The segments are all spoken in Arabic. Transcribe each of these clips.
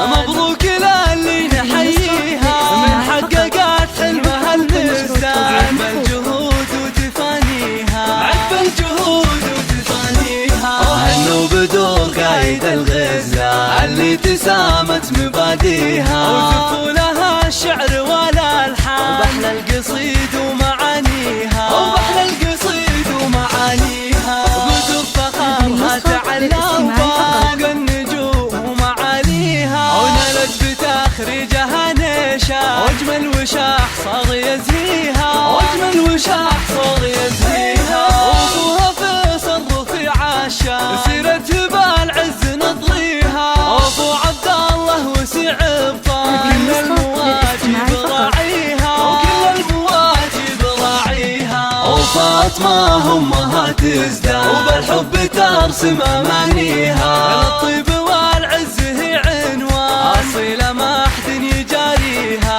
مبروك للي نحييها من حققت حلمها المستاهل. عقب الجهود وتفانيها هنوا بدور قايد الغزة اللي تسامت مباديها، وزفوا لها الشعر والألحان وبحلى القصيد ومعانيها بدور فخرها تعلى فوق النجوم ومعاليها، ونالت بتخريجها نشاط واجمل وشاح صار يزهيها وابوها فيصل رفيع الشام سيرته بالعز نطريها، ابو عبد الله وسيع بطان كل المواجب راعيها وفاطمة امها تزداد وبالحب ترسم امانيها، الطيب والعز هي عنوان اصيله ما احد يجاريها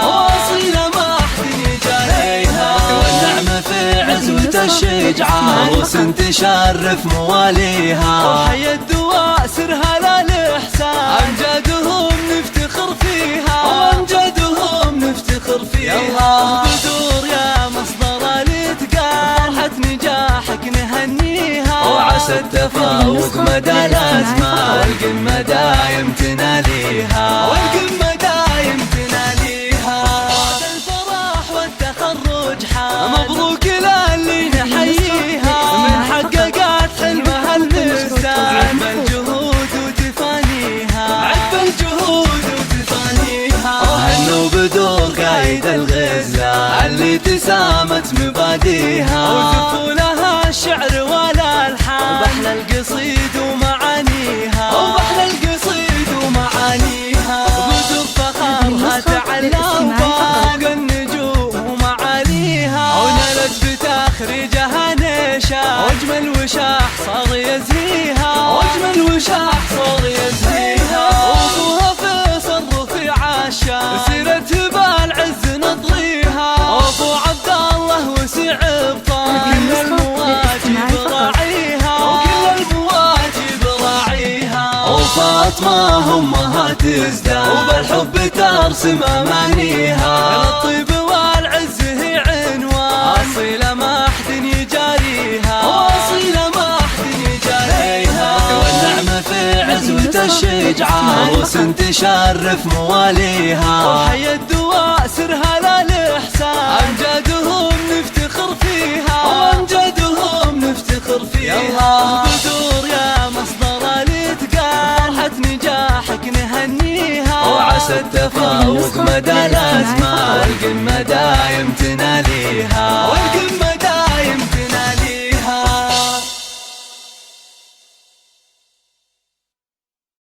والنعمه في عزوة الشجعان عروس تشرف مواليها، وحيا الدواء سرها للإحسان أمجادهم نفتخر فيها بدور يا مصدر الاتقان فرحة نجاحك نهنيها، وعسى التفوق مدى الأزمان والقمة دايم تناليها بعد الفرح والتخرج حال مبروك للي نحييها من حققت حلمها المستاهل. عقب الجهود وتفانيها هنوا بدور قايد الغزة اللي تسامت مباديها، وزفوا لها الشعر والألحان وبحلى القصيد ومعانيها بدور فخرها تعلى فوق النجوم ومعاليها، ونالت بتخريجها نشاط واجمل وشاح صار يزهيها وابوها فيصل رفيع الشام سيرته بالعز نطريها، ابو عبد الله وسيع بطان كل المواجب راعيها وفاطمة امها تزداد وبالحب ترسم امانيها، الطيب والعز هي عنوان اصيله ما احد يجاريها والنعمه في عزوة الشجعان عروس تشرف مواليها، وحيا الدواء سرها للإحسان أمجادهم نفتخر فيها بدور يا مصدر الاتقان فرحة نجاحك نهنيها، وعسى التفوق مدى الأزمان والقمة دايم تناليها.